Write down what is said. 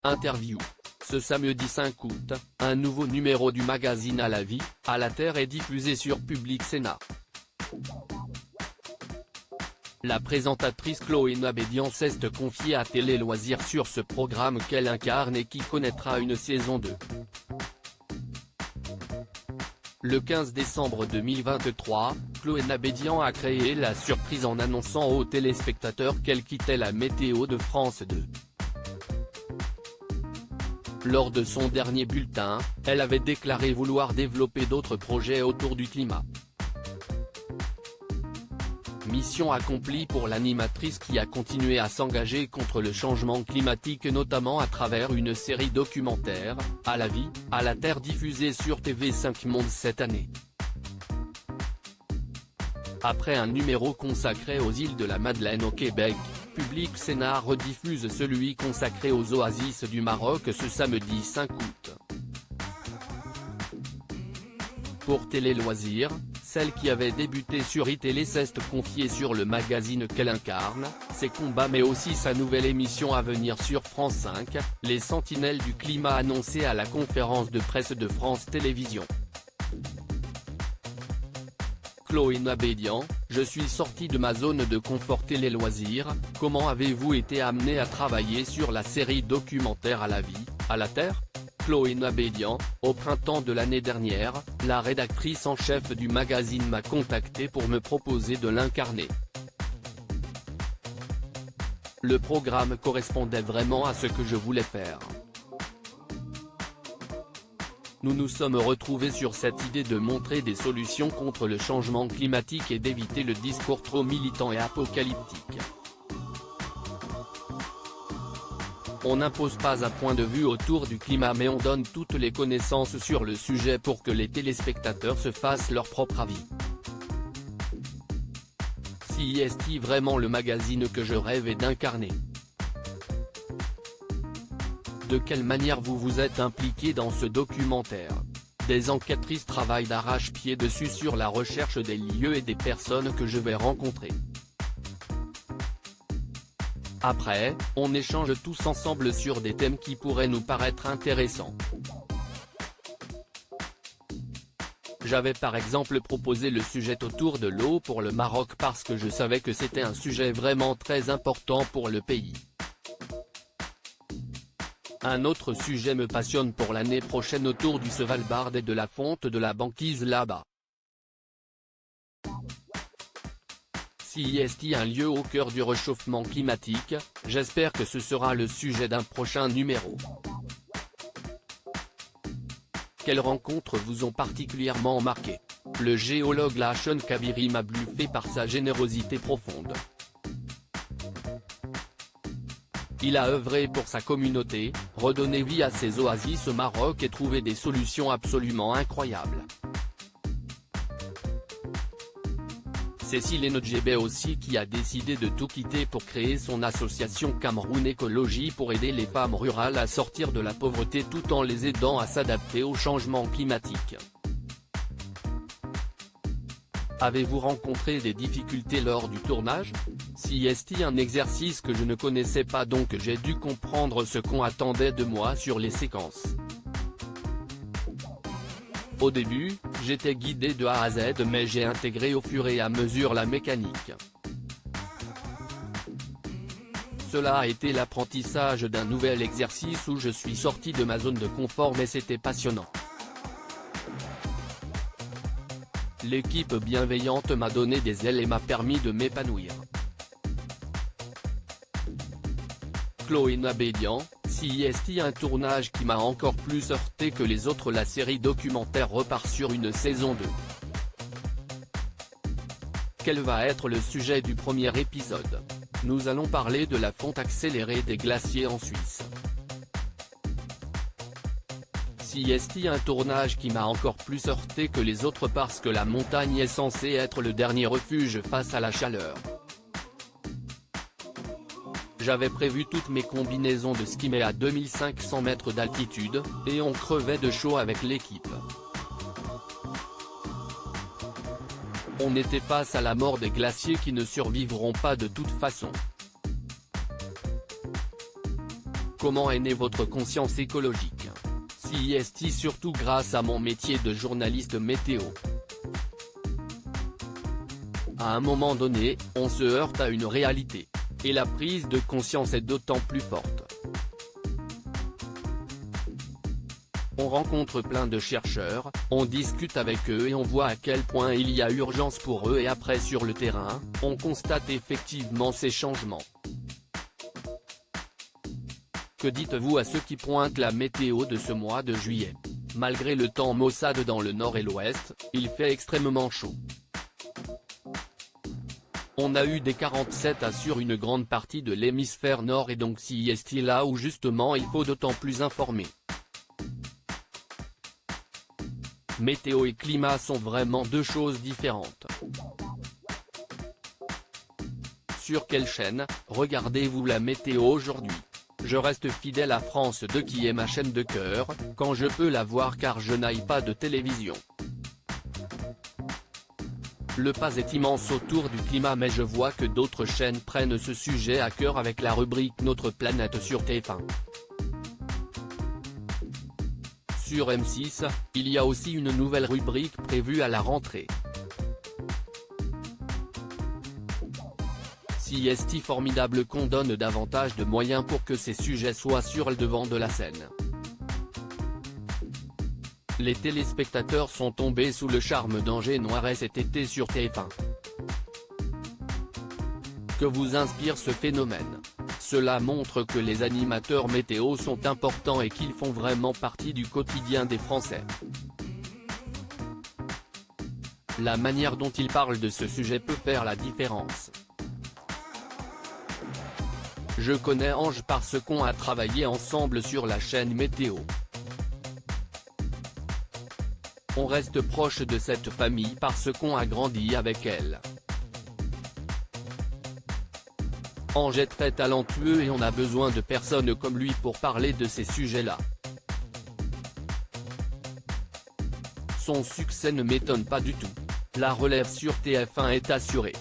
Interview. Ce samedi 5 août, un nouveau numéro du magazine À la vie, à la terre est diffusé sur Public Sénat. La présentatrice Chloé Nabédian s'est confiée à Télé Loisirs sur ce programme qu'elle incarne et qui connaîtra une saison 2. Le 15 décembre 2023, Chloé Nabédian a créé la surprise en annonçant aux téléspectateurs qu'elle quittait la météo de France 2. Lors de son dernier bulletin, elle avait déclaré vouloir développer d'autres projets autour du climat. Mission accomplie pour l'animatrice qui a continué à s'engager contre le changement climatique notamment à travers une série documentaire, À la vie, à la terre diffusée sur TV5 Monde cette année. Après un numéro consacré aux îles de la Madeleine au Québec, Public Sénat rediffuse celui consacré aux oasis du Maroc ce samedi 5 août. Pour Télé Loisirs, celle qui avait débuté sur iTélé s'est confiée sur le magazine qu'elle incarne, ses combats mais aussi sa nouvelle émission à venir sur France 5, Les Sentinelles du climat annoncée à la conférence de presse de France Télévisions. Chloé Nabédian, je suis sortie de ma zone de confort Télé Loisirs, comment avez-vous été amenée à travailler sur la série documentaire À la vie, à la terre ? Chloé Nabédian, au printemps de l'année dernière, la rédactrice en chef du magazine m'a contacté pour me proposer de l'incarner. Le programme correspondait vraiment à ce que je voulais faire. Nous nous sommes retrouvés sur cette idée de montrer des solutions contre le changement climatique et d'éviter le discours trop militant et apocalyptique. On n'impose pas un point de vue autour du climat mais on donne toutes les connaissances sur le sujet pour que les téléspectateurs se fassent leur propre avis. Si est-il vraiment le magazine que je rêvais d'incarner ? De quelle manière vous vous êtes impliqué dans ce documentaire ? Des enquêtrices travaillent d'arrache-pied dessus sur la recherche des lieux et des personnes que je vais rencontrer. Après, on échange tous ensemble sur des thèmes qui pourraient nous paraître intéressants. J'avais par exemple proposé le sujet autour de l'eau pour le Maroc parce que je savais que c'était un sujet vraiment très important pour le pays. Un autre sujet me passionne pour l'année prochaine autour du Svalbard et de la fonte de la banquise là-bas. Si est un lieu au cœur du réchauffement climatique, j'espère que ce sera le sujet d'un prochain numéro. Quelles rencontres vous ont particulièrement marqué ? Le géologue Lachon Kabiri m'a bluffé par sa générosité profonde. Il a œuvré pour sa communauté, redonné vie à ses oasis au Maroc et trouvé des solutions absolument incroyables. Cécile Enodjébé aussi qui a décidé de tout quitter pour créer son association Cameroun Écologie pour aider les femmes rurales à sortir de la pauvreté tout en les aidant à s'adapter au changement climatique. Avez-vous rencontré des difficultés lors du tournage ? Si est un exercice que je ne connaissais pas donc j'ai dû comprendre ce qu'on attendait de moi sur les séquences. Au début, j'étais guidé de A à Z mais j'ai intégré au fur et à mesure la mécanique. Cela a été l'apprentissage d'un nouvel exercice où je suis sorti de ma zone de confort mais c'était passionnant. L'équipe bienveillante m'a donné des ailes et m'a permis de m'épanouir. Chloé Nabédian, si est un tournage qui m'a encore plus heurté que les autres. La série documentaire repart sur une saison 2. Quel va être le sujet du premier épisode ? Nous allons parler de la fonte accélérée des glaciers en Suisse. Si est un tournage qui m'a encore plus heurté que les autres parce que la montagne est censée être le dernier refuge face à la chaleur. J'avais prévu toutes mes combinaisons de ski mais à 2500 mètres d'altitude, et on crevait de chaud avec l'équipe. On était face à la mort des glaciers qui ne survivront pas de toute façon. Comment est née votre conscience écologique? CIST surtout grâce à mon métier de journaliste météo. À un moment donné, on se heurte à une réalité. Et la prise de conscience est d'autant plus forte. On rencontre plein de chercheurs, on discute avec eux et on voit à quel point il y a urgence pour eux et après sur le terrain, on constate effectivement ces changements. Que dites-vous à ceux qui pointent la météo de ce mois de juillet? Malgré le temps maussade dans le nord et l'ouest, il fait extrêmement chaud. On a eu des 47 sur une grande partie de l'hémisphère nord et donc CIST là où justement il faut d'autant plus informer. Météo et climat sont vraiment deux choses différentes. Sur quelle chaîne regardez-vous la météo aujourd'hui? Je reste fidèle à France 2 qui est ma chaîne de cœur, quand je peux la voir car je n'aille pas de télévision. Le pas est immense autour du climat mais je vois que d'autres chaînes prennent ce sujet à cœur avec la rubrique Notre planète sur TF1. Sur M6, il y a aussi une nouvelle rubrique prévue à la rentrée. CIST formidable qu'on donne davantage de moyens pour que ces sujets soient sur le devant de la scène. Les téléspectateurs sont tombés sous le charme d'Angers Noiret cet été sur TF1. Que vous inspire ce phénomène? Cela montre que les animateurs météo sont importants et qu'ils font vraiment partie du quotidien des Français. La manière dont ils parlent de ce sujet peut faire la différence. Je connais Ange parce qu'on a travaillé ensemble sur la chaîne météo. On reste proche de cette famille parce qu'on a grandi avec elle. Ange est très talentueux et on a besoin de personnes comme lui pour parler de ces sujets-là. Son succès ne m'étonne pas du tout. La relève sur TF1 est assurée.